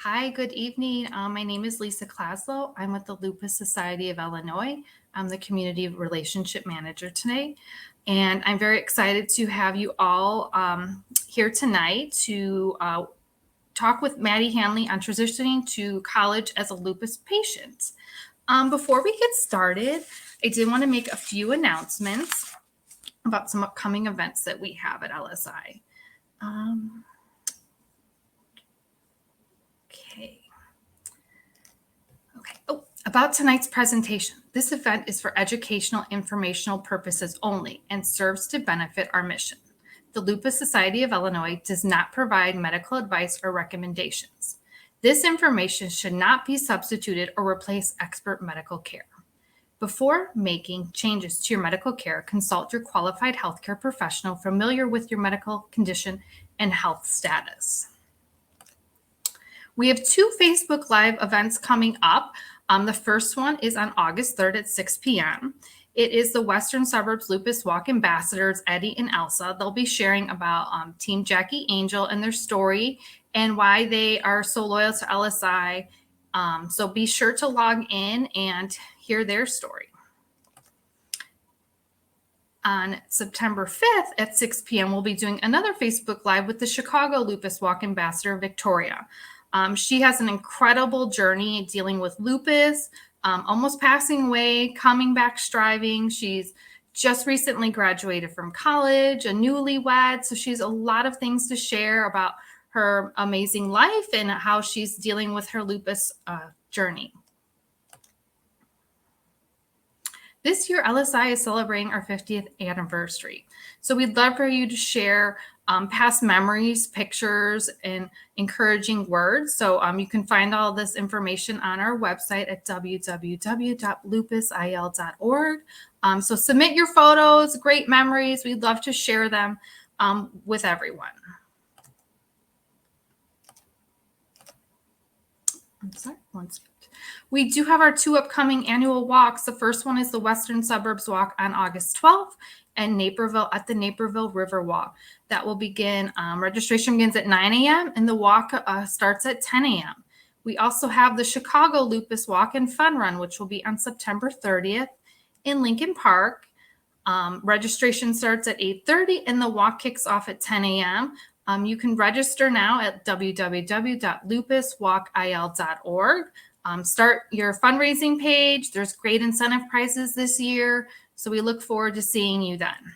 Hi, good evening. My name is Lisa Klaslow. I'm with the Lupus Society of Illinois. I'm the Community Relationship Manager today. And I'm very excited to have you all here tonight to talk with Maddie Handley on transitioning to college as a lupus patient. Before we get started, I did want to make a few announcements about some upcoming events that we have at LSI. Okay. Oh, about tonight's presentation. This event is for educational, informational purposes only and serves to benefit our mission. The Lupus Society of Illinois does not provide medical advice or recommendations. This information should not be substituted or replace expert medical care. Before making changes to your medical care, consult your qualified healthcare professional familiar with your medical condition and health status. We have two Facebook Live events coming up. The first one is on August 3rd at 6 p.m. It is the Western Suburbs Lupus Walk Ambassadors, Eddie and Elsa. They'll be sharing about Team Jackie Angel and their story and why they are so loyal to LSI. So be sure to log in and hear their story. On September 5th at 6 p.m., we'll be doing another Facebook Live with the Chicago Lupus Walk Ambassador, Victoria. She has an incredible journey dealing with lupus, almost passing away, coming back striving. She's just recently graduated from college, a newlywed. So she's a lot of things to share about her amazing life and how she's dealing with her lupus journey. This year, LSI is celebrating our 50th anniversary. So we'd love for you to share past memories, pictures, and encouraging words. So you can find all this information on our website at www.lupusil.org. So submit your photos, great memories. We'd love to share them with everyone. I'm sorry, one second. We do have our two upcoming annual walks. The first one is the Western Suburbs Walk on August 12th and Naperville at the Naperville River Walk. That will begin, registration begins at 9 a.m. and the walk starts at 10 a.m. We also have the Chicago Lupus Walk and Fun Run, which will be on September 30th in Lincoln Park. Registration starts at 8:30 and the walk kicks off at 10 a.m. You can register now at www.lupuswalkil.org. Start your fundraising page. There's great incentive prizes this year. So we look forward to seeing you then.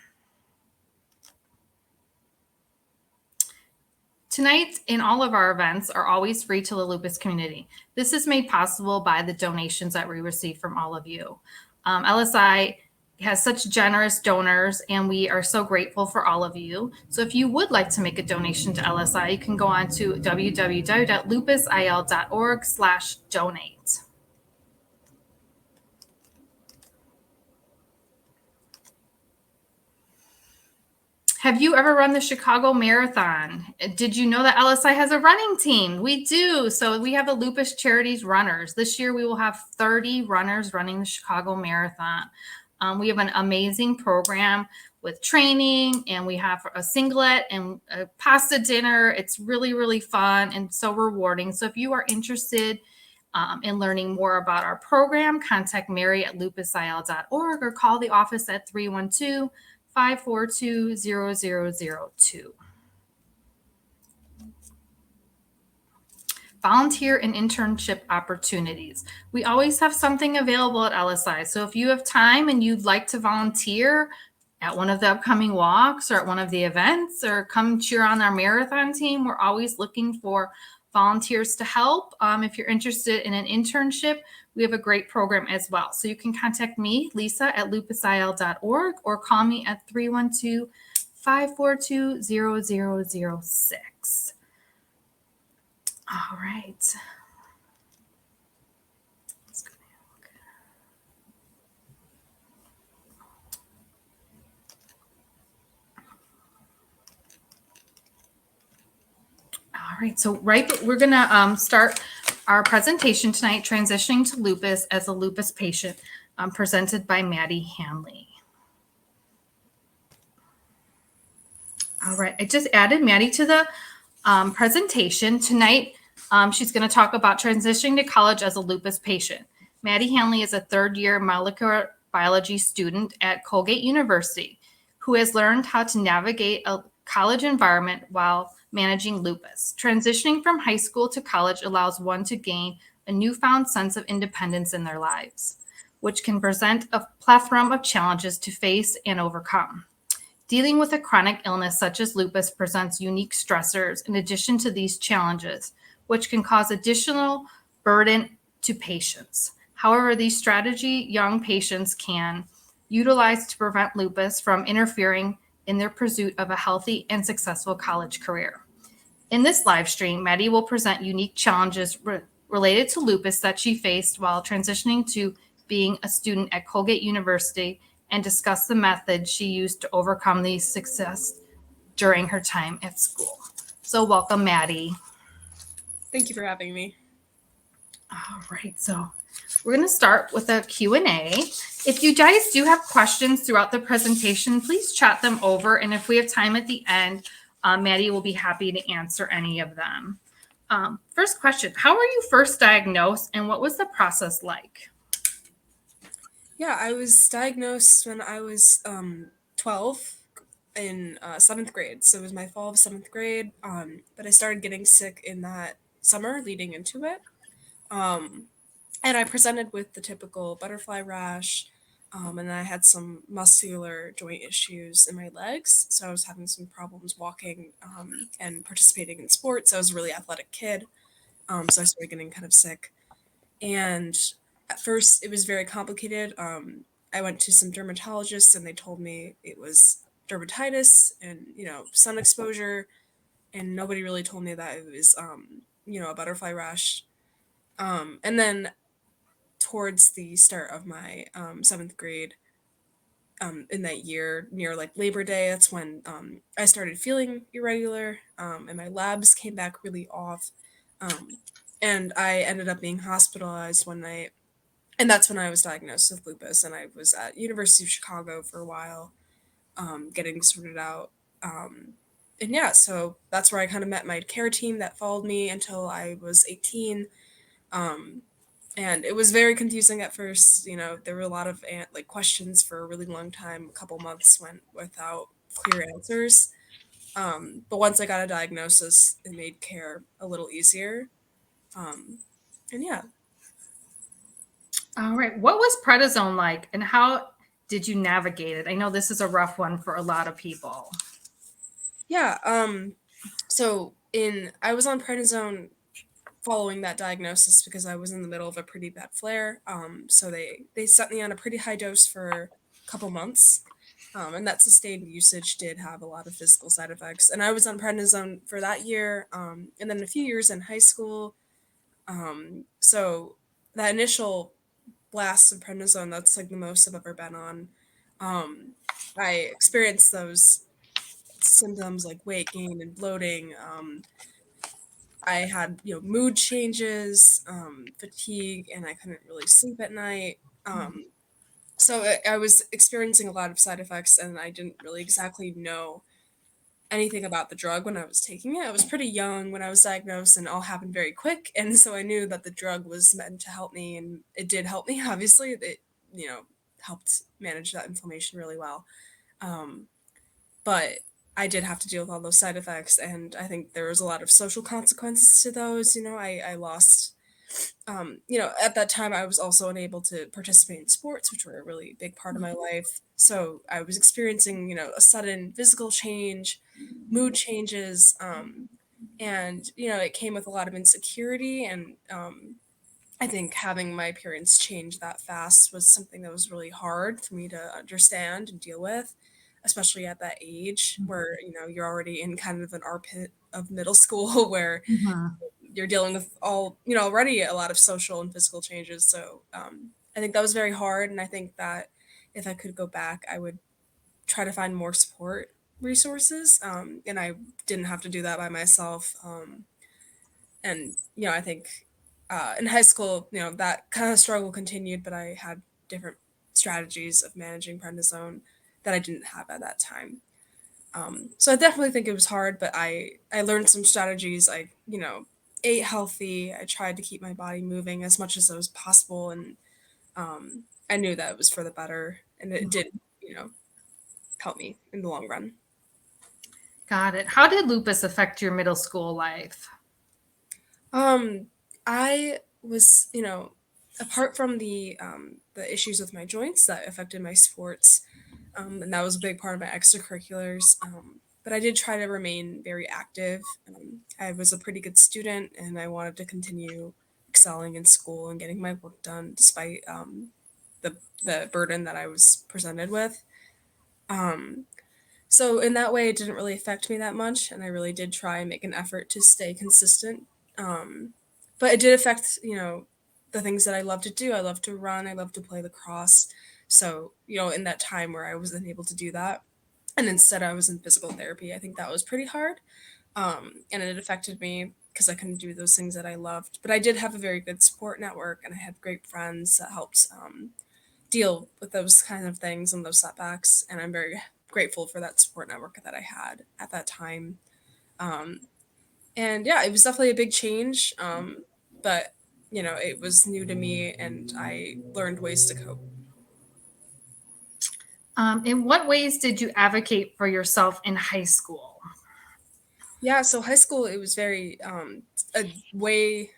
Tonight and all of our events are always free to the lupus community. This is made possible by the donations that we receive from all of you. LSI has such generous donors, and we are so grateful for all of you. So if you would like to make a donation to LSI, you can go on to www.lupusil.org/donate. Have you ever run the Chicago Marathon? Did you know that LSI has a running team? We do. So we have the Lupus Charities Runners. This year we will have 30 runners running the Chicago Marathon. We have an amazing program with training, and we have a singlet and a pasta dinner. It's really, really fun and so rewarding. So if you are interested in learning more about our program, contact Mary at lupusil.org or call the office at 312-542-0002. Volunteer and internship opportunities. We always have something available at LSI. So if you have time and you'd like to volunteer at one of the upcoming walks or at one of the events or come cheer on our marathon team, we're always looking for volunteers to help. If you're interested in an internship, we have a great program as well. So you can contact me, Lisa, at lupusil.org or call me at 312-542-0006. All right. All right, so we're going to start our presentation tonight, Transitioning to Lupus as a Lupus Patient, presented by Maddie Handley. All right, I just added Maddie to the presentation. Tonight, She's going to talk about transitioning to college as a lupus patient. Maddie Handley is a third-year molecular biology student at Colgate University who has learned how to navigate a college environment while managing lupus. Transitioning from high school to college allows one to gain a newfound sense of independence in their lives, which can present a plethora of challenges to face and overcome. Dealing with a chronic illness such as lupus presents unique stressors in addition to these challenges, which can cause additional burden to patients. However, these strategies young patients can utilize to prevent lupus from interfering in their pursuit of a healthy and successful college career. In this live stream, Maddie will present unique challenges related to lupus that she faced while transitioning to being a student at Colgate University and discuss the methods she used to overcome these success during her time at school. So welcome, Maddie. Thank you for having me. All right, so we're going to start with a Q&A. If you guys do have questions throughout the presentation, please chat them over. And if we have time at the end, Maddie will be happy to answer any of them. First question, how were you first diagnosed and what was the process like? Yeah, I was diagnosed when I was 12 in 7th grade. So it was my fall of 7th grade. But I started getting sick in that summer leading into it. And I presented with the typical butterfly rash. And then I had some muscular joint issues in my legs. So I was having some problems walking and participating in sports. I was a really athletic kid. So I started getting kind of sick. And at first, it was very complicated. I went to some dermatologists, and they told me it was dermatitis and sun exposure, and nobody really told me that it was a butterfly rash. And then towards the start of my 7th grade, in that year near like Labor Day, that's when I started feeling irregular, and my labs came back really off. And I ended up being hospitalized one night, and that's when I was diagnosed with lupus. And I was at University of Chicago for a while, getting sorted out. And yeah, so that's where I kind of met my care team that followed me until I was 18. Um, and it was very confusing at first. There were a lot of questions for a really long time. A couple months went without clear answers. But once I got a diagnosis, it made care a little easier. And yeah. All right. What was prednisone like and how did you navigate it? I know this is a rough one for a lot of people. Yeah. So I was on prednisone following that diagnosis because I was in the middle of a pretty bad flare. So they set me on a pretty high dose for a couple months. And that sustained usage did have a lot of physical side effects. And I was on prednisone for that year, and then a few years in high school. So that initial blast of prednisone, that's like the most I've ever been on. I experienced those symptoms like weight gain and bloating. I had mood changes, fatigue, and I couldn't really sleep at night. So I was experiencing a lot of side effects, and I didn't really exactly know anything about the drug when I was taking it. I was pretty young when I was diagnosed, and it all happened very quick. And so I knew that the drug was meant to help me, and it did help me. Obviously, it helped manage that inflammation really well. Um, but I did have to deal with all those side effects, and I think there was a lot of social consequences to those. I lost, at that time I was also unable to participate in sports, which were a really big part of my life. So I was experiencing, a sudden physical change, mood changes, and it came with a lot of insecurity, and I think having my appearance change that fast was something that was really hard for me to understand and deal with, especially at that age where, you're already in kind of an armpit of middle school where you're dealing with all, already a lot of social and physical changes. So I think that was very hard. And I think that if I could go back, I would try to find more support resources. And I didn't have to do that by myself. And I think in high school, that kind of struggle continued, but I had different strategies of managing prednisone that I didn't have at that time. So I definitely think it was hard, but I learned some strategies. I ate healthy. I tried to keep my body moving as much as it was possible, and I knew that it was for the better, and it did, help me in the long run. Got it. How did lupus affect your middle school life? Um, I was, apart from the issues with my joints that affected my sports, and that was a big part of my extracurriculars. But I did try to remain very active. I was a pretty good student, and I wanted to continue excelling in school and getting my work done despite the burden that I was presented with. Um, so in that way, it didn't really affect me that much, and I really did try and make an effort to stay consistent. But it did affect, the things that I love to do. I love to run. I love to play lacrosse. So, in that time where I wasn't able to do that, and instead I was in physical therapy, I think that was pretty hard. And it affected me because I couldn't do those things that I loved. But I did have a very good support network, and I had great friends that helped deal with those kind of things and those setbacks. And I'm very grateful for that support network that I had at that time. Um, and yeah, it was definitely a big change. But it was new to me, and I learned ways to cope. In what ways did you advocate for yourself in high school? Yeah, so high school, it was very a way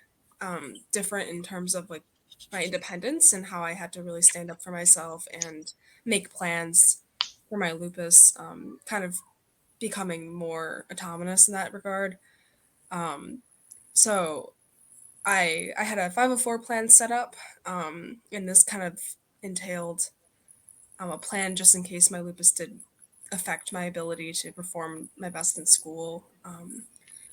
different in terms of like my independence and how I had to really stand up for myself and make plans for my lupus, kind of becoming more autonomous in that regard. Um, so I had a 504 plan set up, and this kind of entailed a plan just in case my lupus did affect my ability to perform my best in school.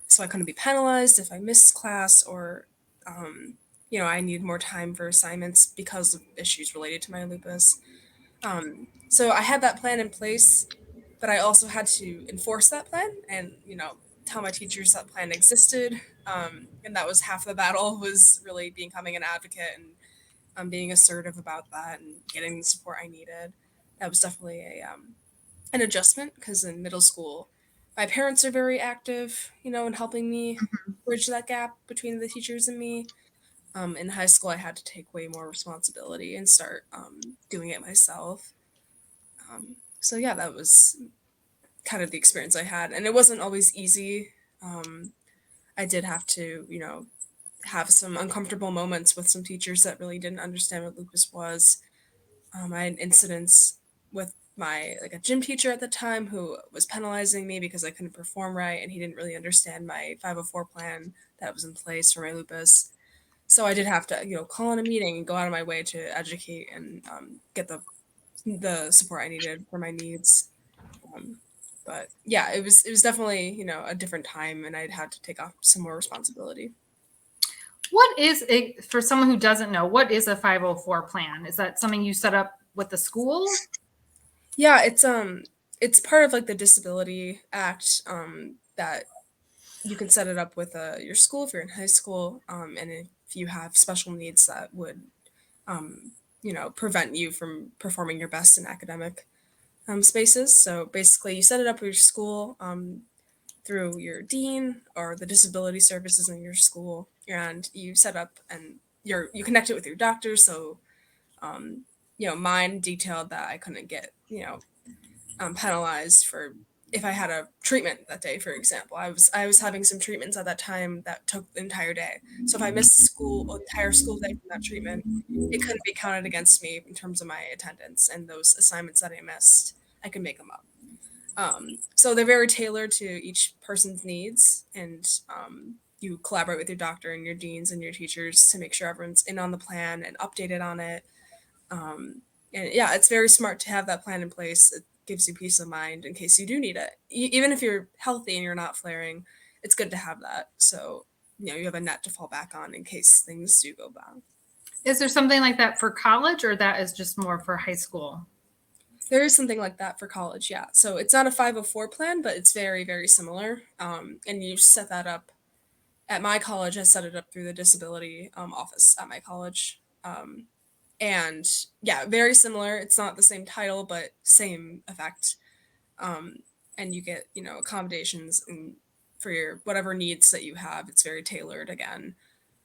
So I couldn't be penalized if I missed class or, I need more time for assignments because of issues related to my lupus. So I had that plan in place, but I also had to enforce that plan and, tell my teachers that plan existed. And that was half the battle, was really becoming an advocate and being assertive about that and getting the support I needed. That was definitely an adjustment because in middle school, my parents are very active, in helping me bridge that gap between the teachers and me. In high school, I had to take way more responsibility and start doing it myself. So yeah, that was kind of the experience I had, and it wasn't always easy. Um, I did have to, have some uncomfortable moments with some teachers that really didn't understand what lupus was. I had incidents with my like a gym teacher at the time who was penalizing me because I couldn't perform right, and he didn't really understand my 504 plan that was in place for my lupus. So I did have to, call in a meeting and go out of my way to educate and get the support I needed for my needs. Um, but yeah, it was definitely a different time, and I'd had to take off some more responsibility. What is it for someone who doesn't know? What is a 504 plan? Is that something you set up with the school? Yeah, it's part of like the Disability Act, that you can set it up with your school if you're in high school, and if you have special needs that would prevent you from performing your best in academic spaces. So basically, you set it up with your school, through your dean or the disability services in your school, and you set up and you connect it with your doctor. So mine detailed that I couldn't get penalized for if I had a treatment that day, for example. I was having some treatments at that time that took the entire day. So if I missed entire school day from that treatment, it couldn't be counted against me in terms of my attendance, and those assignments that I missed, I could make them up. So they're very tailored to each person's needs, and you collaborate with your doctor and your deans and your teachers to make sure everyone's in on the plan and updated on it. Um, and yeah, it's very smart to have that plan in place. It gives you peace of mind in case you do need it. Even if you're healthy and you're not flaring, it's good to have that. So, you have a net to fall back on in case things do go bad. Is there something like that for college, or that is just more for high school? There is something like that for college, yeah. So it's not a 504 plan, but it's very, very similar. And you set that up at my college. I set it up through the disability office at my college. And yeah, very similar. It's not the same title, but same effect. Um, and you get, accommodations and for your whatever needs that you have. It's very tailored again.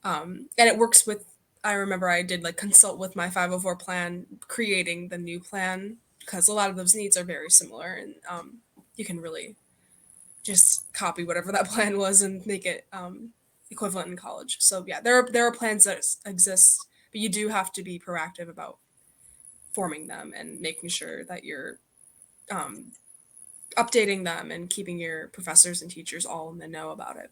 And it works with, I remember I did like consult with my 504 plan, creating the new plan, because a lot of those needs are very similar, and you can really just copy whatever that plan was and make it equivalent in college. So yeah, there are plans that exist, but you do have to be proactive about forming them and making sure that you're um, updating them and keeping your professors and teachers all in the know about it.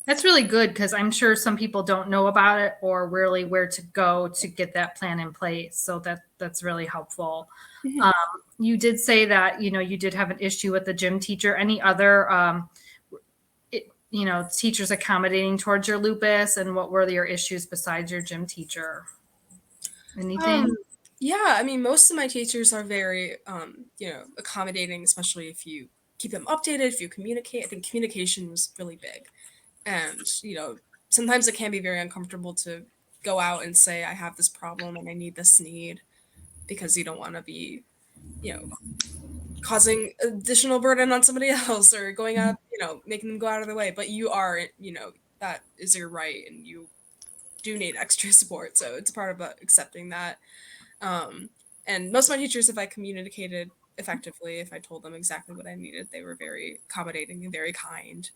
That's really good because I'm sure some people don't know about it or really where to go to get that plan in place. So that's really helpful. Mhm. You did say that you did have an issue with the gym teacher. Any other teachers accommodating towards your lupus, and what were your issues besides your gym teacher? Um, Anything? yeah, I mean, most of my teachers are very, accommodating, especially if you keep them updated, if you communicate. I think communication was really big. And, sometimes it can be very uncomfortable to go out and say, I have this problem and I need this need, because you don't want to be, you know, causing additional burden on somebody else, or going up, making them go out of their way. But you are, that is your right, and you do need extra support. So it's part of accepting that. Um, and most of my teachers, if I communicated effectively, if I told them exactly what I needed, they were very accommodating and very kind.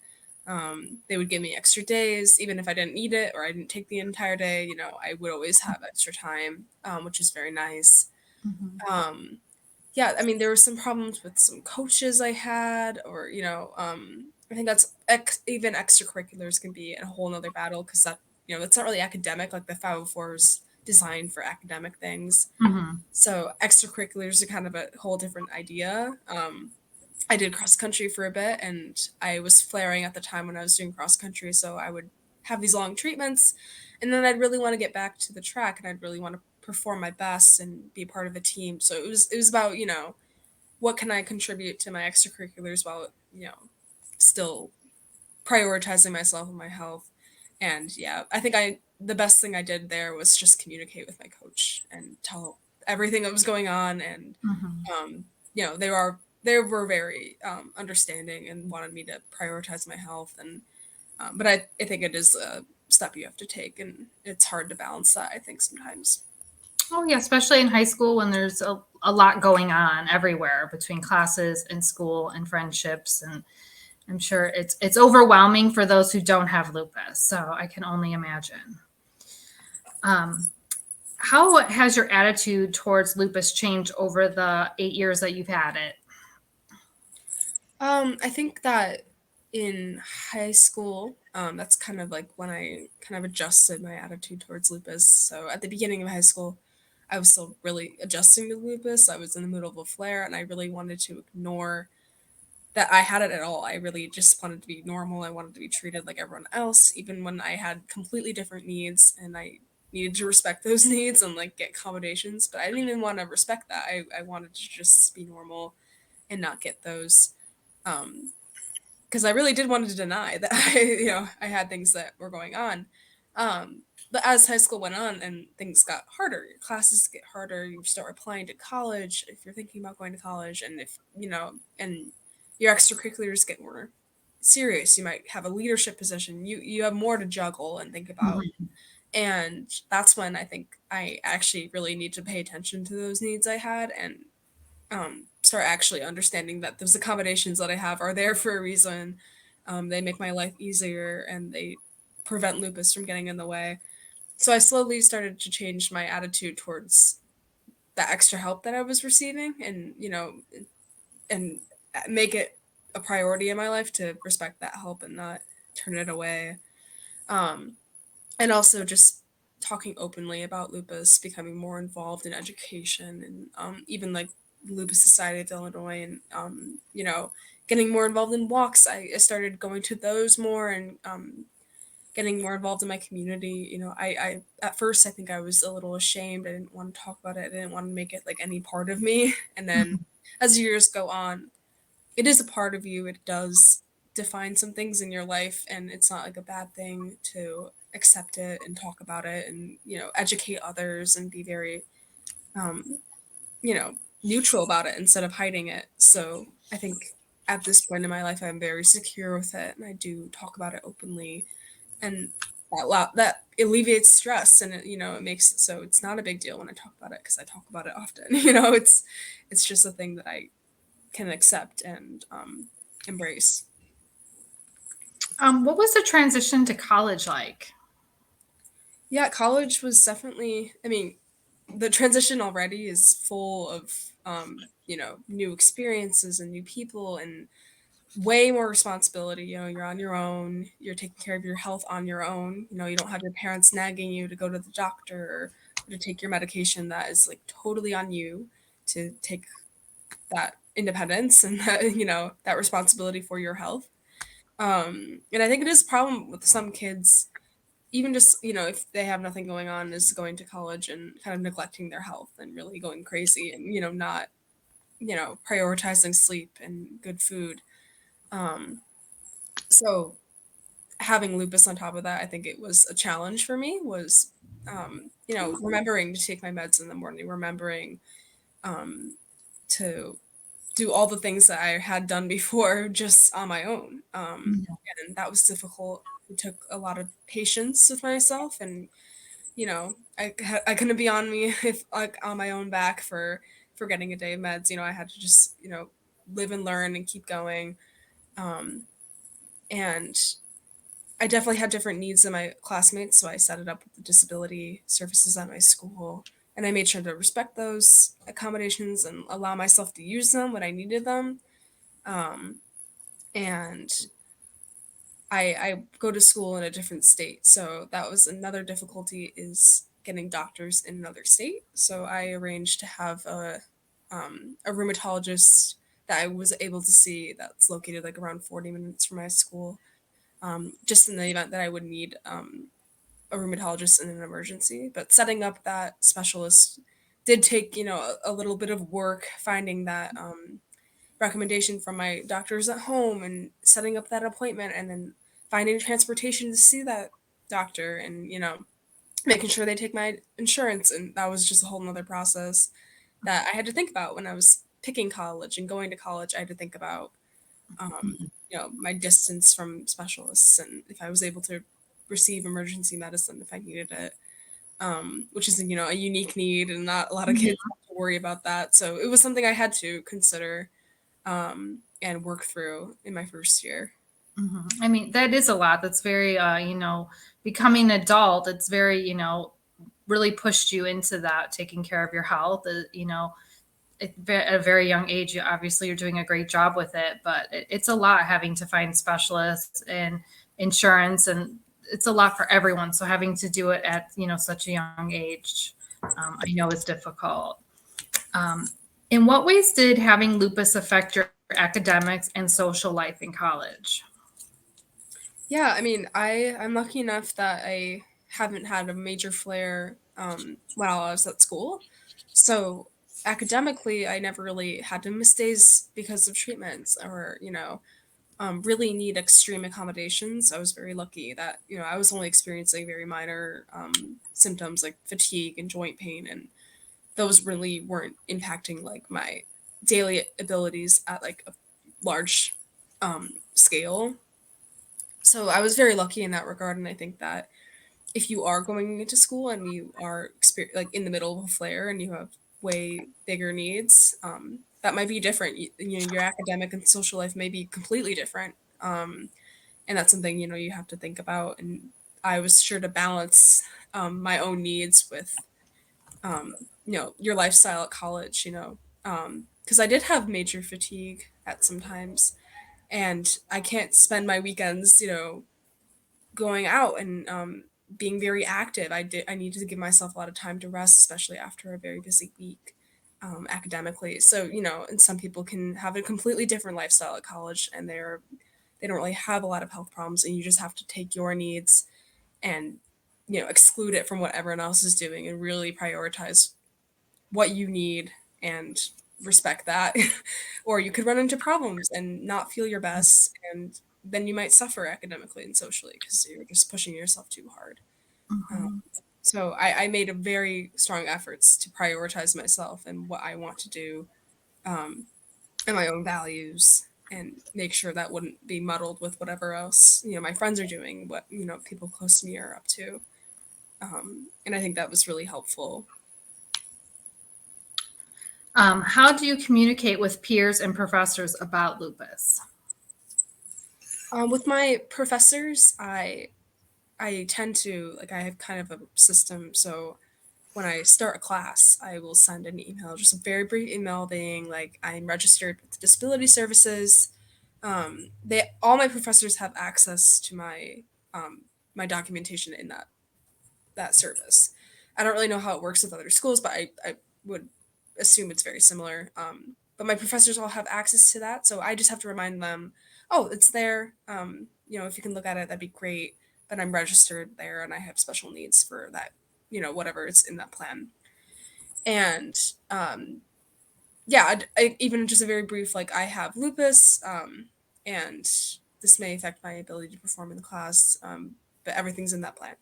They would give me extra days, even if I didn't need it or I didn't take the entire day. I would always have extra time, which is very nice. Mhm. Um, yeah, I mean, there were some problems with some coaches I had, or I think that's even extracurriculars can be a whole nother battle, because that's not really academic. Like the 504 is designed for academic things, Mhm. so extracurriculars are kind of a whole different idea. I did cross country for a bit, and I was flaring at the time when I was doing cross country, so I would have these long treatments, and then I'd really want to get back to the track, and I'd really want to perform my best and be part of a team. So it was about, what can I contribute to my extracurriculars while, still prioritizing myself and my health. And yeah, I think the best thing I did there was just communicate with my coach and tell everything that was going on. And Mhm. um, they were very understanding and wanted me to prioritize my health. And but I think it is a step you have to take, and it's hard to balance that, I think, sometimes. Oh yeah, especially in high school when there's a lot going on everywhere between classes and school and friendships, and I'm sure it's overwhelming for those who don't have lupus. So I can only imagine. Um, how has your attitude towards lupus changed over the 8 years that you've had it? I think that in high school, that's kind of like when I kind of adjusted my attitude towards lupus. So at the beginning of high school, I was still really adjusting to lupus. I was in the middle of a flare, and I really wanted to ignore that I had it at all. I really just wanted to be normal. I wanted to be treated like everyone else, even when I had completely different needs, and I needed to respect those needs and like get accommodations. But I didn't even want to respect that. I wanted to just be normal and not get those. Um, because I really did want to deny that I had things that were going on. Um, but as high school went on and things got harder, your classes get harder, you start applying to college if you're thinking about going to college, and if and your extracurriculars get more serious. You might have a leadership position. You have more to juggle and think about. Mhm. And that's when I think I actually really need to pay attention to those needs I had, and start actually understanding that those accommodations that I have are there for a reason. They make my life easier, and they prevent lupus from getting in the way. So I slowly started to change my attitude towards the extra help that I was receiving, and and make it a priority in my life to respect that help and not turn it away. Um, and also just talking openly about lupus, becoming more involved in education, and even like Lupus Society of Illinois, and getting more involved in walks. I started going to those more, and getting more involved in my community. I at first I think I was a little ashamed. I didn't want to talk about it. I didn't want to make it like any part of me. And then as years go on, it is a part of you. It does define some things in your life, and it's not like a bad thing to accept it and talk about it, and educate others, and be very um, you know neutral about it instead of hiding it. So I think at this point in my life, I'm very secure with it, and I do talk about it openly, and that alleviates stress, and it makes it so it's not a big deal when I talk about it because I talk about it often. It's just a thing that I can accept and embrace. What was the transition to college like? Yeah, college was definitely. I mean, the transition already is full of new experiences and new people and way more responsibility. You're on your own. You're taking care of your health on your own. You don't have your parents nagging you to go to the doctor or to take your medication. That is like totally on you to take that independence and that responsibility for your health. And I think it is a problem with some kids, even just if they have nothing going on, is going to college and kind of neglecting their health and really going crazy and not prioritizing sleep and good food. So having lupus on top of that, I think it was a challenge for me, was remembering to take my meds in the morning, remembering to do all the things that I had done before just on my own. And that was difficult. It took a lot of patience with myself, and I couldn't be on me if like on my own back for getting a day of meds. I had to just live and learn and keep going. And I definitely had different needs than my classmates, so I set it up with the disability services at my school, and I made sure to respect those accommodations and allow myself to use them when I needed them. Um, and I go to school in a different state, so that was another difficulty, is getting doctors in another state. So I arranged to have a rheumatologist that I was able to see that's located like around 40 minutes from my school, just in the event that I would need a rheumatologist in an emergency. But setting up that specialist did take, a little bit of work, finding that recommendation from my doctors at home and setting up that appointment and then finding transportation to see that doctor and, making sure they take my insurance. And that was just a whole nother process that I had to think about when I was picking college and going to college. I had to think about my distance from specialists and if I was able to receive emergency medicine if I needed it, which is a unique need and not a lot of Mhm. kids have to worry about that. So it was something I had to consider and work through in my first year. I mean, that is a lot. That's very, becoming an adult. It's very, really pushed you into that, taking care of your health. At a very young age, obviously you're doing a great job with it, but it's a lot having to find specialists and insurance, and it's a lot for everyone. So having to do it at, such a young age, I know is difficult. Um, in what ways did having lupus affect your academics and social life in college? Yeah, I mean, I'm lucky enough that I haven't had a major flare while I was at school. So academically, I never really had to miss days because of treatments or, really need extreme accommodations. I was very lucky that, I was only experiencing very minor symptoms like fatigue and joint pain, and those really weren't impacting like my daily abilities at like a large scale. So I was very lucky in that regard, and I think that if you are going into school and you are like in the middle of a flare and you have way bigger needs, that might be different. Your academic and social life may be completely different, and that's something you have to think about. And I was sure to balance my own needs with your lifestyle at college. Because I did have major fatigue at some times, and I can't spend my weekends going out and being very active. I needed to give myself a lot of time to rest, especially after a very busy week academically. So and some people can have a completely different lifestyle at college, and they don't really have a lot of health problems, and you just have to take your needs and exclude it from what everyone else is doing and really prioritize what you need and respect that. Or you could run into problems and not feel your best, and then you might suffer academically and socially because you're just pushing yourself too hard. um, Mhm. so I made a very strong efforts to prioritize myself and what I want to do, and my own values. and make sure that wouldn't be muddled with whatever else, my friends are doing, what, people close to me are up to. And I think that was really helpful. How do you communicate with peers and professors about lupus? With my professors, I tend to, like, I have kind of a system. So when I start a class, I will send an email, just a very brief email being like, I'm registered with disability services. They all my professors have access to my documentation in that service. I don't really know how it works with other schools, but I would assume it's very similar. But my professors all have access to that, so I just have to remind them, oh, it's there. If you can look at it, that'd be great. But I'm registered there, and I have special needs for that. Whatever is in that plan. And yeah, even just a very brief, like, I have lupus, and this may affect my ability to perform in the class, but everything's in that plan.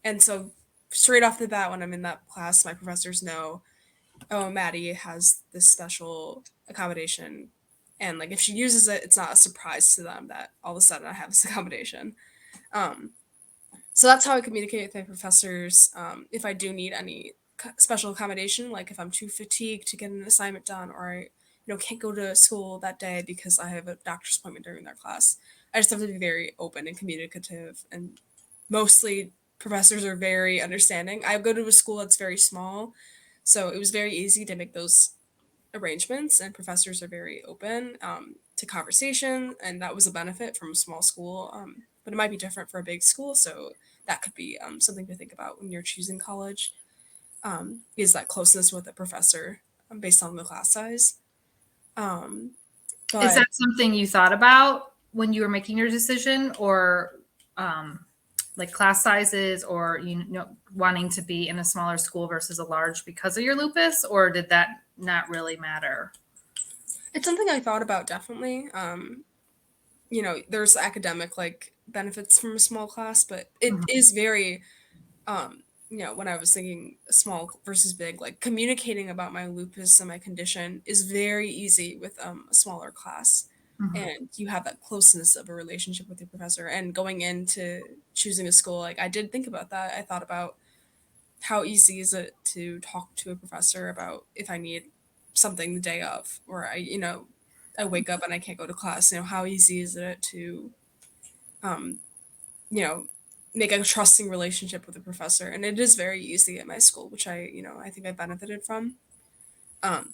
And so straight off the bat, when I'm in that class, my professors know, oh, Maddie has this special accommodation. And, like, if she uses it, it's not a surprise to them that all of a sudden I have this accommodation. So that's how I communicate with my professors. If I do need any special accommodation, like if I'm too fatigued to get an assignment done, or I can't go to school that day because I have a doctor's appointment during their class, I just have to be very open and communicative. And mostly professors are very understanding. I go to a school that's very small, so it was very easy to make those arrangements, and professors are very open to conversation, and that was a benefit from a small school. But it might be different for a big school, so that could be something to think about when you're choosing college, is that closeness with a professor based on the class size. Is But that something you thought about when you were making your decision, or like class sizes, or wanting to be in a smaller school versus a large because of your lupus, or did that not really matter? it's something I thought about, definitely. There's academic, like, benefits from a small class, but it is very when I was thinking small versus big, like, communicating about my lupus and my condition is very easy with a smaller class. And you have that closeness of a relationship with your professor. And going into choosing a school, like, I did think about that. I thought about how easy is it to talk to a professor about if I need something the day of, or I wake up and I can't go to class. How easy is it to um, you know, make a trusting relationship with a professor. And it is very easy at my school, which I think I benefited from. Um,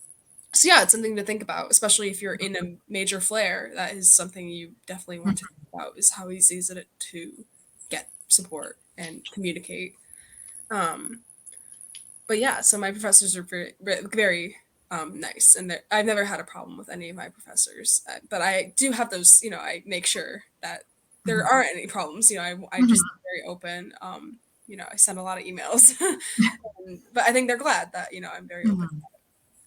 so yeah, it's something to think about, especially if you're in a major flare. That is something you definitely want to think about, is how easy is it to get support and communicate. Um, but yeah, so my professors are very nice, and I've never had a problem with any of my professors. But I do have those, I make sure that there aren't any problems. I just very open. I send a lot of emails, but I think they're glad that I'm very open.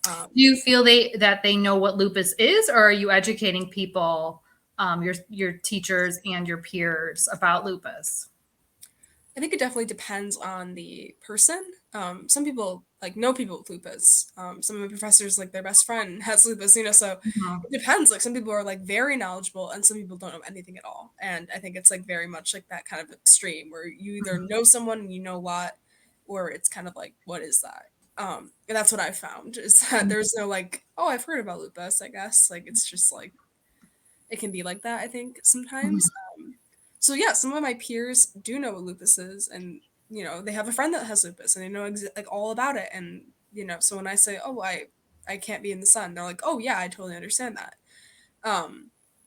Do you feel that they know what lupus is, or are you educating people, your teachers and your peers, about lupus? I think it definitely depends on the person. Some people, like, know people with lupus. Some of my professors, like, their best friend has lupus, so Mhm. it depends. Like, some people are, like, very knowledgeable, and some people don't know anything at all. And I think it's, like, very much like that kind of extreme where you either know someone and you know a lot, or it's kind of like, what is that? And that's what I found, is that there's no, like, oh, I've heard about lupus, I guess. Like, it's just like, it can be like that, I think, sometimes. So yeah, some of my peers do know what lupus is, and they have a friend that has lupus, and they know like all about it. And so when I say, oh, I can't be in the sun, they're like, oh yeah, I totally understand that. But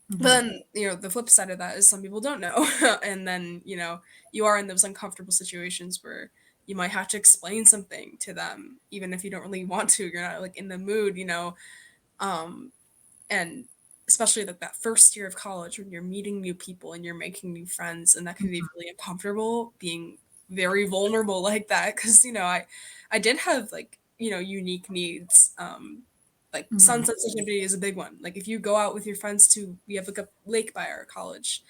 then the flip side of that is some people don't know, and then you are in those uncomfortable situations where you might have to explain something to them, even if you don't really want to. You're not, like, in the mood, um, and especially, like, that first year of college when you're meeting new people and you're making new friends, and that can be really uncomfortable, being very vulnerable like that, because I did have, like, unique needs. Like, sun sensitivity is a big one. Like, if you go out with your friends to, we have, like, a lake by our college,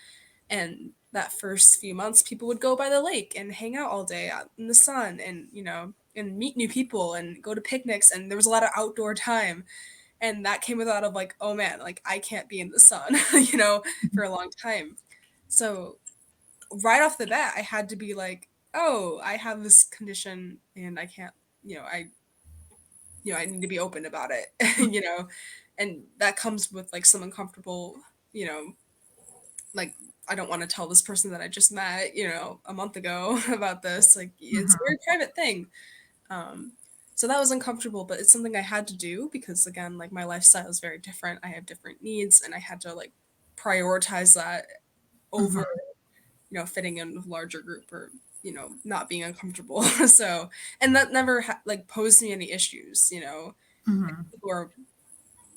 and that first few months people would go by the lake and hang out all day out in the sun, and and meet new people and go to picnics, and there was a lot of outdoor time. And that came without of like, oh man, like I can't be in the sun, for a long time. So right off the bat, I had to be like, oh, I have this condition and I can't, I need to be open about it, and that comes with like some uncomfortable, like I don't want to tell this person that I just met, a month ago about this. Like it's a very private thing. Um, so that was uncomfortable, but it's something I had to do because again, like my lifestyle is very different. I have different needs and I had to like prioritize that over, Mhm. fitting in with a larger group or, not being uncomfortable. So, and that never like posed me any issues, Mhm. people are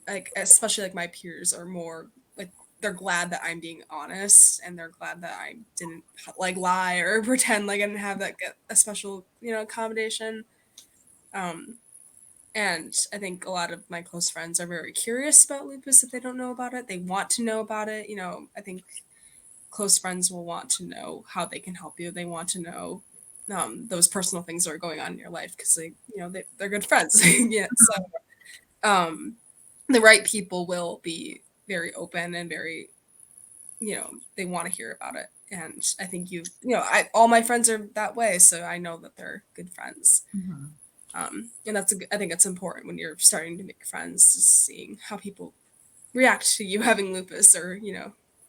like, especially like my peers are more like they're glad that I'm being honest and they're glad that I didn't like lie or pretend like I didn't have that get a special, accommodation. Um, and I think a lot of my close friends are very curious about lupus if they don't know about it. They want to know about it. I think close friends will want to know how they can help you. They want to know those personal things that are going on in your life because they're good friends. Yeah. So um, the right people will be very open and very, they want to hear about it. And I think all my friends are that way. So I know that they're good friends. Mhm. And I think it's important when you're starting to make friends, just seeing how people react to you having lupus or,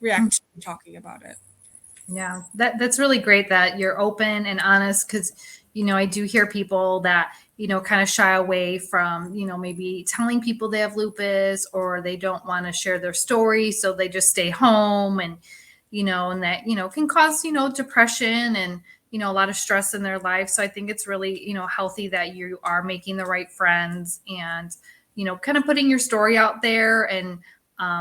react to you talking about it. Yeah, that's really great that you're open and honest because I do hear people that kind of shy away from maybe telling people they have lupus or they don't want to share their story, so they just stay home and and that can cause depression and a lot of stress in their life. So I think it's really healthy that you are making the right friends and kind of putting your story out there and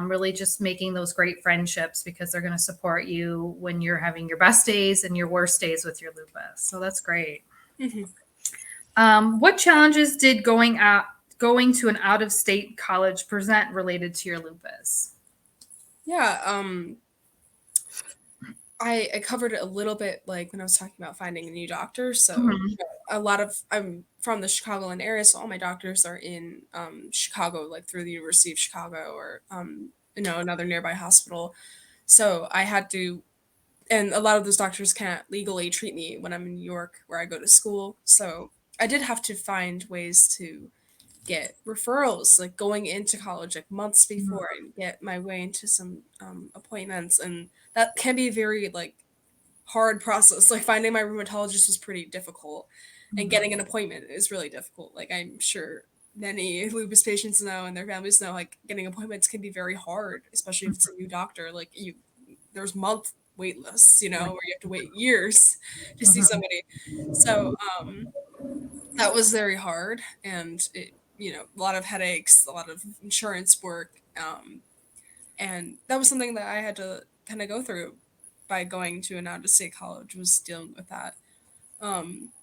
really just making those great friendships because they're going to support you when you're having your best days and your worst days with your lupus. So that's great. Hmm. What challenges did going to an out of state college present related to your lupus? Yeah. I covered it a little bit like when I was talking about finding a new doctor. So Mhm. a lot of I'm from the Chicagoland area, so all my doctors are in Chicago, like through the University of Chicago or another nearby hospital. So I had to, and a lot of those doctors can't legally treat me when I'm in New York where I go to school. So I did have to find ways to get referrals, like going into college like months before and get my way into some appointments, and that can be very like hard process. Like finding my rheumatologist was pretty difficult, and Mhm. getting an appointment is really difficult. Like I'm sure many lupus patients know and their families know, like getting appointments can be very hard, especially if it's a new doctor. Like there's month wait lists, where you have to wait years to see Mhm. somebody. So that was very hard, and it, a lot of headaches, a lot of insurance work, and that was something that I had to kind of go through by going to an out of state college, was dealing with that.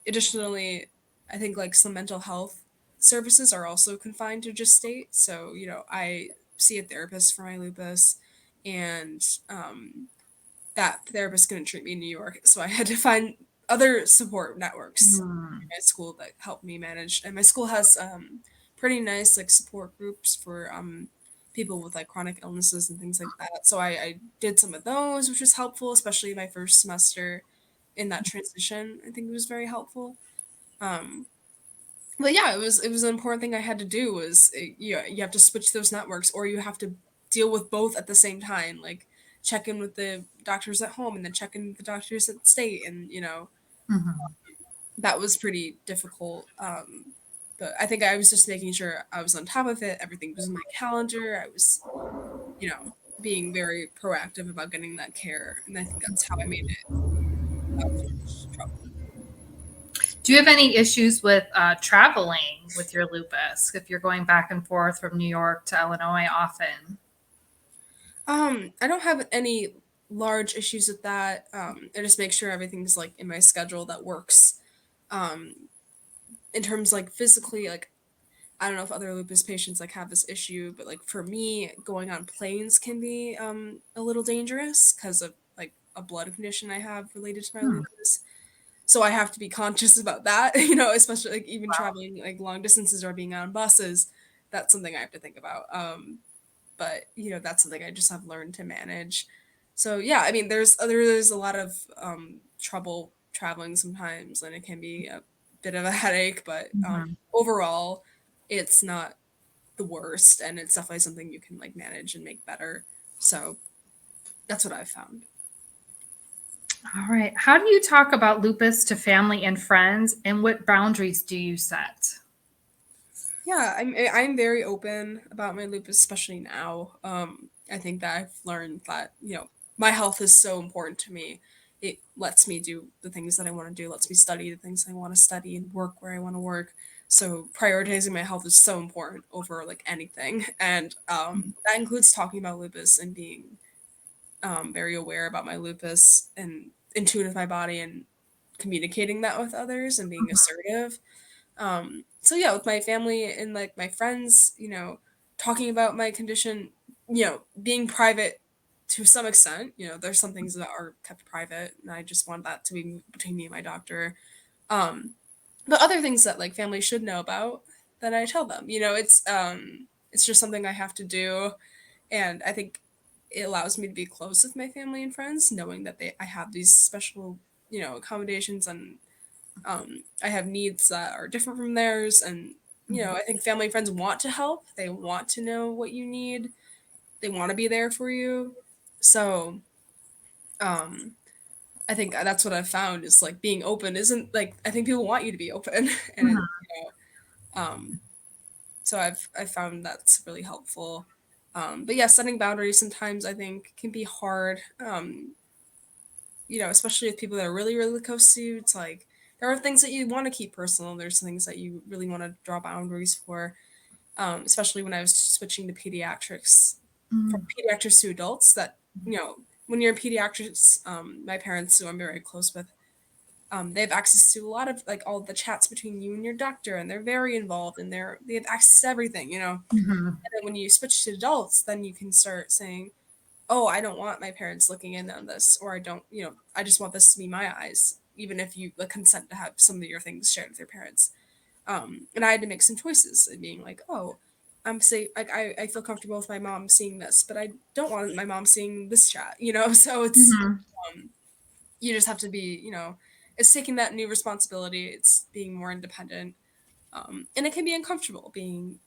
Additionally, I think like some mental health services are also confined to just state. So, I see a therapist for my lupus, and that therapist couldn't treat me in New York. So I had to find other support networks in Mhm. my school that helped me manage. And my school has pretty nice like support groups for people with like chronic illnesses and things like that. So I did some of those, which was helpful, especially my first semester in that transition. I think it was very helpful. Um, but yeah, it was an important thing I had to do was you have to switch those networks or you have to deal with both at the same time, like check in with the doctors at home and then check in with the doctors at state, and Mhm. that was pretty difficult. But I think I was just making sure I was on top of it. Everything was in my calendar. I was, being very proactive about getting that care, and I think that's how I made it without too much trouble. Do you have any issues with traveling with your lupus if you're going back and forth from New York to Illinois often? I don't have any large issues with that. I just make sure everything's like in my schedule that works. Um, in terms like physically, like I don't know if other lupus patients like have this issue, but like for me, going on planes can be a little dangerous because of like a blood condition I have related to my Hmm. lupus. So I have to be conscious about that, especially like even Wow. traveling like long distances or being on buses. that's something I have to think about. But that's something I just have learned to manage. So yeah, I mean, there's a lot of trouble traveling sometimes, and it can be a bit of a headache. But Mhm. overall, it's not the worst, and it's definitely something you can like manage and make better. So that's what I've found. All right. How do you talk about lupus to family and friends, and what boundaries do you set? Yeah, I'm very open about my lupus, especially now. I think that I've learned that my health is so important to me. It lets me do the things that I want to do, lets me study the things I want to study, and work where I want to work. So prioritizing my health is so important over like anything, and that includes talking about lupus and being very aware about my lupus and in tune with my body and communicating that with others and being assertive. So yeah, with my family and like my friends, talking about my condition, being private to some extent. There's some things that are kept private, and I just want that to be between me and my doctor. Um, but other things that like family should know about, that I tell them. It's just something I have to do, and I think it allows me to be close with my family and friends, knowing that I have these special accommodations, and I have needs that are different from theirs. And I think family and friends want to help. They want to know what you need. They want to be there for you. So um I think that's what I've found is like being open isn't like, I think people want you to be open. And Mhm. um so I've found that's really helpful. But yeah, setting boundaries sometimes I think can be hard. Especially with people that are really, really close to you. It's like there are things that you want to keep personal. There's things that you really want to draw boundaries for. Especially when I was switching to pediatrics, from Mm. pediatrics to adults. That when you're in pediatrics, my parents, who I'm very close with, they have access to a lot of like all the chats between you and your doctor, and they're very involved, and they have access to everything. Mhm. And then when you switch to adults, then you can start saying, oh, I don't want my parents looking in on this, or I don't, I just want this to be my eyes, even if you like consent to have some of your things shared with your parents. And I had to make some choices and being like, oh, I'm say like I feel comfortable with my mom seeing this, but I don't want my mom seeing this chat. So it's Mhm. you just have to be, it's taking that new responsibility, it's being more independent. And it can be uncomfortable being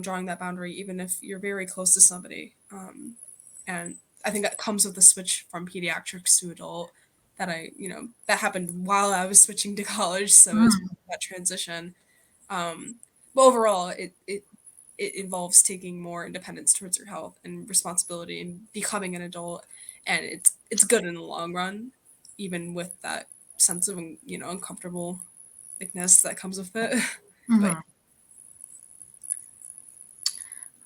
drawing that boundary, even if you're very close to somebody. And I think that comes with the switch from pediatrics to adult, that happened while I was switching to college. So it was Mhm. that transition. But overall, it involves taking more independence towards your health and responsibility and becoming an adult. And it's good in the long run, even with that sense of, uncomfortableness that comes with it. But Mhm.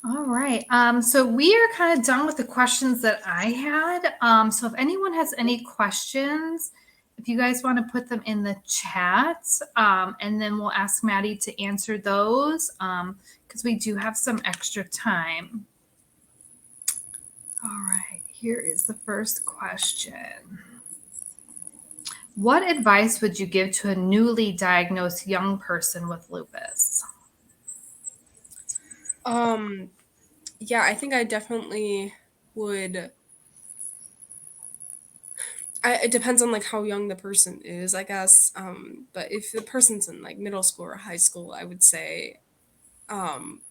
All right. So we are kind of done with the questions that I had. So if anyone has any questions, if you guys want to put them in the chat, and then we'll ask Maddie to answer those, because we do have some extra time. All right. Here is the first question. What advice would you give to a newly diagnosed young person with lupus? um yeah, I think I definitely would. It depends on like how young the person is, I guess. But if the person's in like middle school or high school, I would say um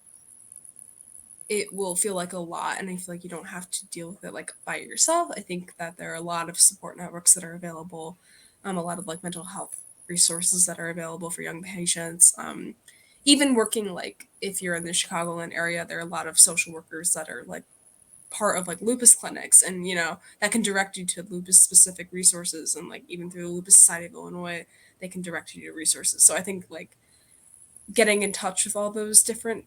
it will feel like a lot, and I feel like you don't have to deal with it like by yourself. I think that there are a lot of support networks that are available, a lot of like mental health resources that are available for young patients. Even working, like if you're in the Chicagoland area, there are a lot of social workers that are like part of like lupus clinics, and that can direct you to lupus specific resources, and like even through the Lupus Society of Illinois, they can direct you to resources. So I think like getting in touch with all those different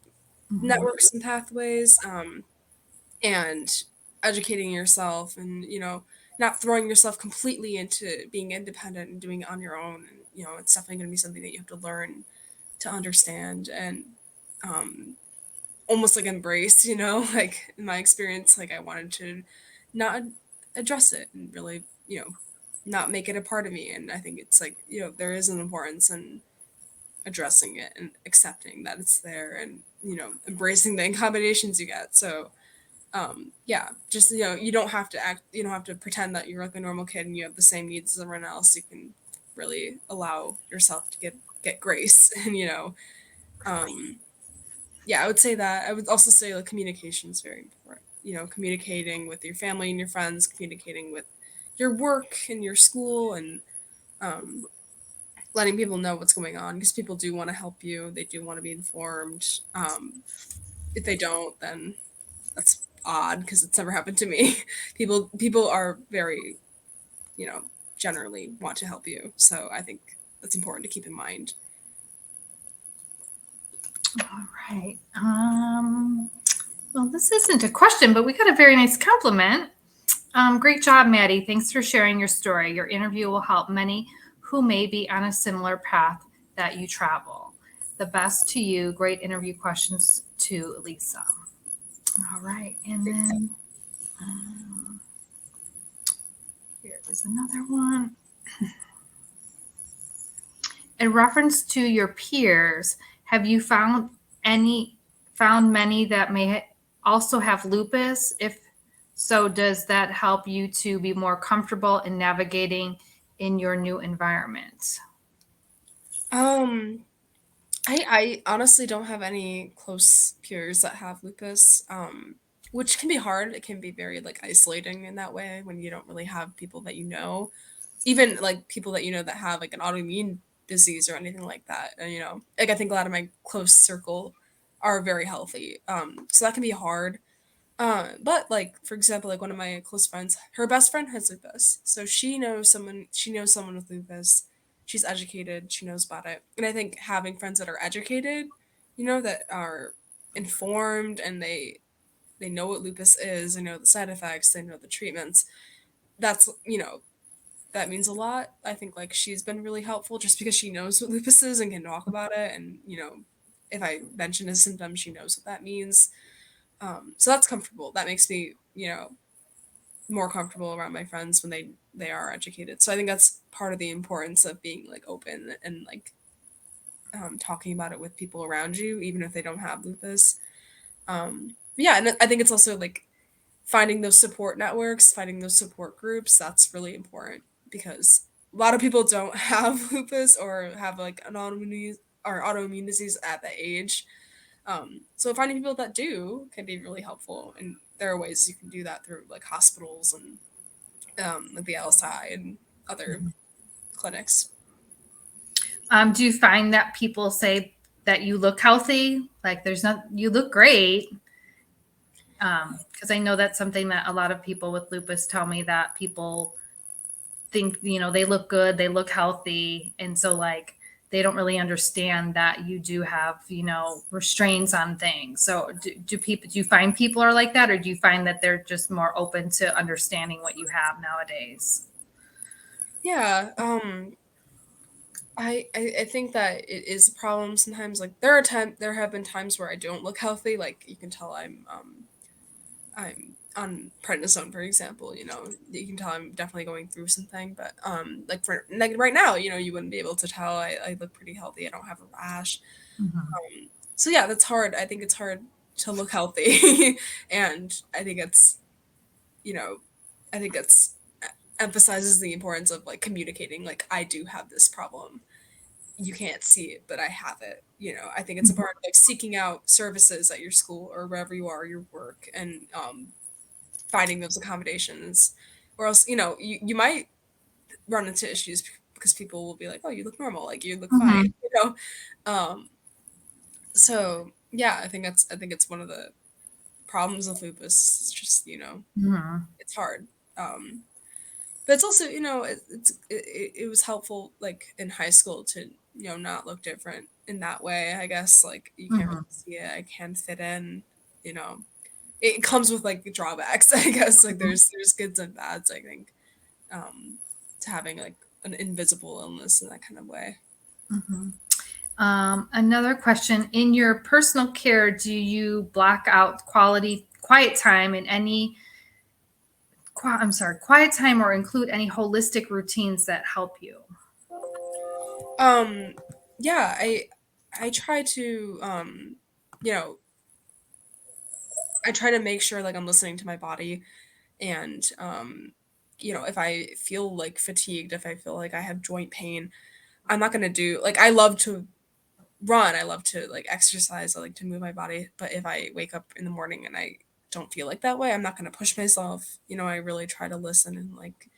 Mhm. networks and pathways, and educating yourself, and not throwing yourself completely into being independent and doing it on your own. And it's definitely going to be something that you have to learn to understand, and um almost like embrace. Like in my experience, like I wanted to not address it and really not make it a part of me. And I think it's like there is an importance in addressing it and accepting that it's there, and embracing the accommodations you get. So yeah, just you don't have to act, you don't have to pretend that you're like a normal kid and you have the same needs as everyone else. You can really allow yourself to get grace and um yeah, I would say that. I would also say like communication is very important. Communicating with your family and your friends, communicating with your work and your school, and um, letting people know what's going on, because people do want to help you. They do want to be informed. If they don't, then that's odd because it's never happened to me. People are very, you know, generally want to help you. So I think that's important to keep in mind. All right. Well, this isn't a question, but we got a very nice compliment. Great job, Maddie. Thanks for sharing your story. Your interview will help many who may be on a similar path that you travel. The best to you. Great interview questions to Lisa. All right. And then here is another one. In reference to your peers, have you found many that may also have lupus? If so, does that help you to be more comfortable in navigating in your new environment? Um, I honestly don't have any close peers that have lupus, which can be hard. It can be very like isolating in that way when you don't really have people that even like people that that have like an autoimmune disease or anything like that. And like I think a lot of my close circle are very healthy, so that can be hard. But like for example, like one of my close friends, her best friend has lupus, so she knows someone with lupus. She's educated, she knows about it, and I think having friends that are educated, that are informed, and they know what lupus is, they know the side effects, they know the treatments. That's that means a lot. I think like she's been really helpful just because she knows what lupus is and can talk about it, and if I mention a symptom, she knows what that means. So that's comfortable. That makes me, more comfortable around my friends when they are educated. So I think that's part of the importance of being like open and like talking about it with people around you, even if they don't have lupus. Yeah, and I think it's also like finding those support networks, finding those support groups. That's really important because a lot of people don't have lupus or have like an autoimmune disease at that age. So finding people that do can be really helpful, and there are ways you can do that through like hospitals and like the LSI and other clinics. Do you find that people say that you look healthy? Like you look great. Because I know that's something that a lot of people with lupus tell me, that people think, they look good, they look healthy. And so like, they don't really understand that you do have, restraints on things. So do you find people are like that, or do you find that they're just more open to understanding what you have nowadays? Yeah, I think that it is a problem sometimes. Like there have been times where I don't look healthy. Like you can tell I'm on prednisone, for example. You can tell I'm definitely going through something. But like for like right now, you wouldn't be able to tell. I look pretty healthy. I don't have a rash. Mhm. So yeah, that's hard. I think it's hard to look healthy, and I think it's you know, I think it's emphasizes the importance of like communicating. Like I do have this problem. You can't see it, but I have it. I think it's important like seeking out services at your school or wherever you are, your work, and finding those accommodations. Or else, you might run into issues because people will be like, "Oh, you look normal. Like you look fine." Mhm. Um, so yeah, I think it's one of the problems with lupus. It's just Mhm. it's hard. But it's also it was helpful like in high school to not look different in that way. I guess like you can't really Mhm. see it. I can fit in. You know, it comes with like drawbacks. I guess like there's goods and bads. I think to having like an invisible illness in that kind of way. Mhm. Another question: in your personal care, do you block out quiet time in any quiet time, or include any holistic routines that help you? Um, yeah, I try to you know, I try to make sure like I'm listening to my body, and if I feel like fatigued, if I feel like I have joint pain, I'm not going to do like I love to run, I love to like exercise, I like to move my body, but if I wake up in the morning and I don't feel like that way, I'm not going to push myself. I really try to listen and like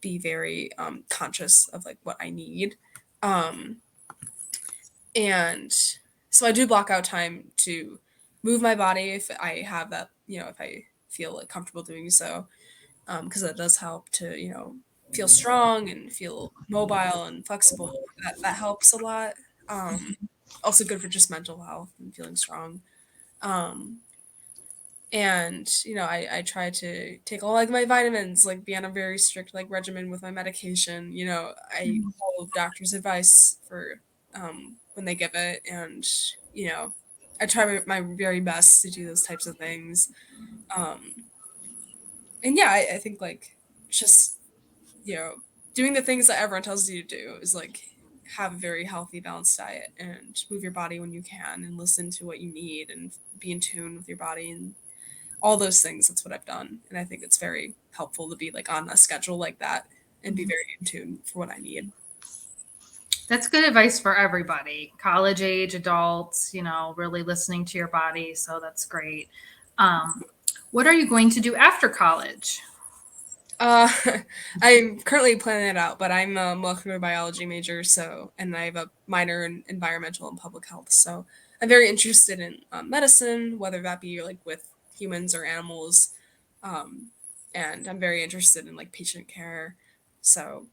be very conscious of like what I need. Um and so I do block out time to move my body if I have that, if I feel like comfortable doing so, because that does help to feel strong and feel mobile and flexible. That helps a lot. um Also good for just mental health and feeling strong. um and I try to take all like my vitamins, like be on a very strict like regimen with my medication. I follow doctor's advice for when they give it, and I try my very best to do those types of things. And yeah, I think like just you know doing the things that everyone tells you to do is like have a very healthy balanced diet and move your body when you can and listen to what you need and be in tune with your body and all those things. That's what I've done. And I think it's very helpful to be like on a schedule like that and be very in tune for what I need. That's good advice for everybody, college age, adults, really listening to your body. So that's great. What are you going to do after college? Uh, I'm currently planning it out, but I'm a molecular biology major, and I have a minor in environmental and public health. So I'm very interested in medicine, whether that be like with humans or animals. Um, and I'm very interested in like patient care. So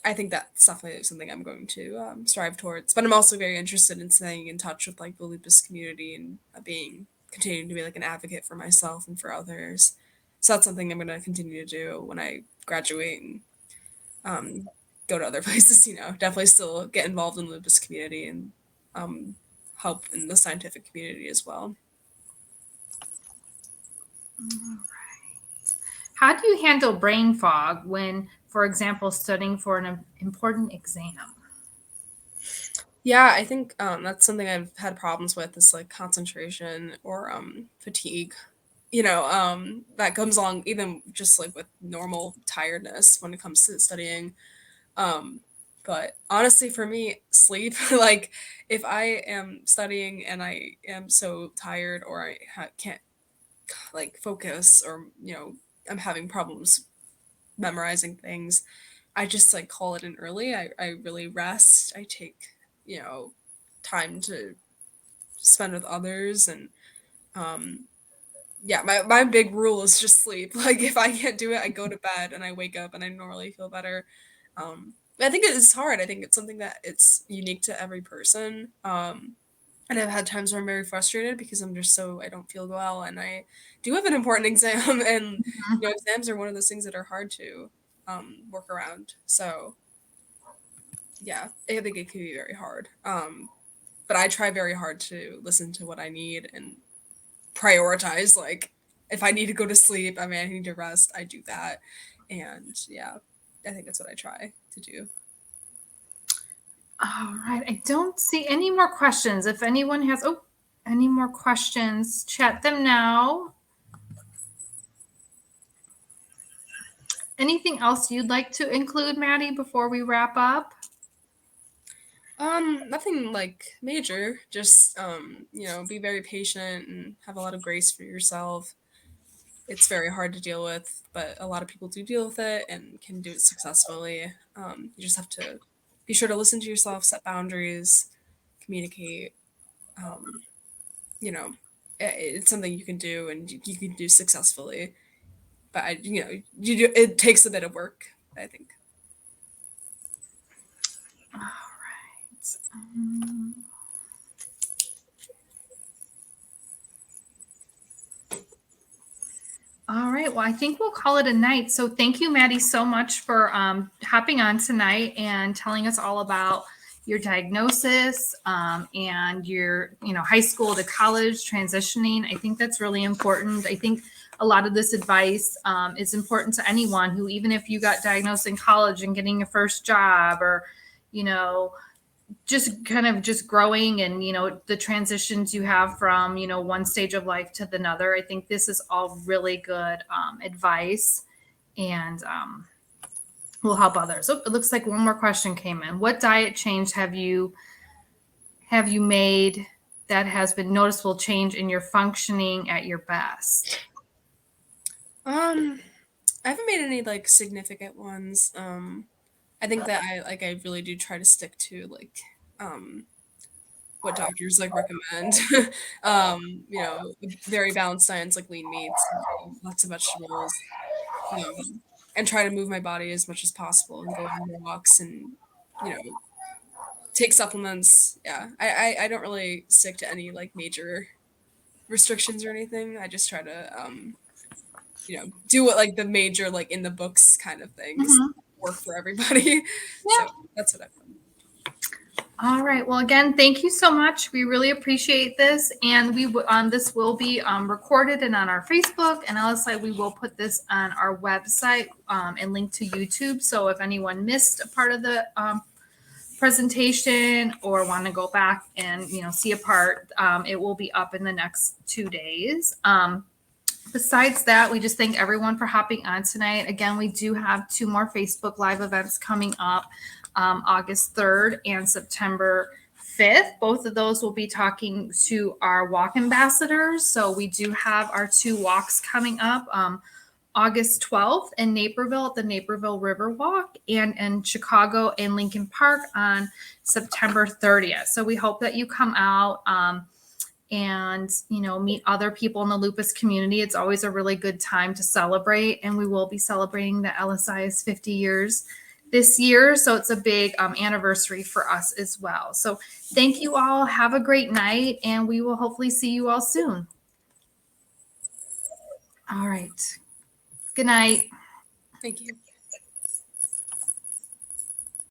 I think that's definitely something I'm going to strive towards. But I'm also very interested in staying in touch with like the lupus community and continuing to be like an advocate for myself and for others. So that's something I'm going to continue to do when I graduate and um, go to other places. Definitely still get involved in the lupus community and um, help in the scientific community as well. How do you handle brain fog when, for example, studying for an important exam? Yeah, I think that's something I've had problems with is like concentration or fatigue. That comes along even just like with normal tiredness when it comes to studying. Um, but honestly, for me, sleep, like if I am studying and I am so tired or I can't like focus or, I'm having problems memorizing things, I just like call it in early. I really rest. I take, you know, time to spend with others. And yeah, my big rule is just sleep. Like if I can't do it, I go to bed and I wake up and I normally feel better. I think it's hard. I think it's something that it's unique to every person. And I've had times where I'm very frustrated because I don't feel well and I do have an important exam. And exams are one of those things that are hard to work around. So yeah, I think it can be very hard. But I try very hard to listen to what I need and prioritize. Like if I need to go to sleep, I need to rest, I do that. And yeah, I think that's what I try to do. All right. I don't see any more questions. If anyone has any more questions, chat them now. Anything else you'd like to include, Maddie, before we wrap up? Nothing like major. Just be very patient and have a lot of grace for yourself. It's very hard to deal with, but a lot of people do deal with it and can do it successfully. You just have to be sure to listen to yourself, set boundaries, communicate. Um, it's something you can do and you can do successfully. But it takes a bit of work, I think. All right. All right. Well, I think we'll call it a night. So thank you, Maddie, so much for hopping on tonight and telling us all about your diagnosis and your, high school to college transitioning. I think that's really important. I think a lot of this advice is important to anyone who, even if you got diagnosed in college and getting your first job or, just kind of just growing and, the transitions you have from, one stage of life to another. I think this is all really good advice and will help others. Oh, it looks like one more question came in. What diet change have you made that has been noticeable change in your functioning at your best? I haven't made any like significant ones. I think that I really do try to stick to like what doctors like recommend. Very balanced diets like lean meats, lots of vegetables, and try to move my body as much as possible and go on walks and you know take supplements. Yeah, I don't really stick to any like major restrictions or anything. I just try to do what like the major like in the books kind of things Mhm. work for everybody. Yeah. So that's what I've done. All right. Well, again, thank you so much. We really appreciate this, and this will be recorded and on our Facebook, and also we will put this on our website and link to YouTube. So if anyone missed a part of the presentation or want to go back and see a part, it will be up in the next 2 days. Besides that, we just thank everyone for hopping on tonight. Again, we do have 2 more Facebook Live events coming up, August 3rd and September 5th. Both of those will be talking to our walk ambassadors. So we do have our 2 walks coming up. August 12th in Naperville at the Naperville River Walk, and in Chicago and Lincoln Park on September 30th. So we hope that you come out and meet other people in the lupus community. It's always a really good time to celebrate, and we will be celebrating the LSI's 50 years this year, so it's a big anniversary for us as well. So thank you all. Have a great night, and we will hopefully see you all soon. All right. Good night. Thank you.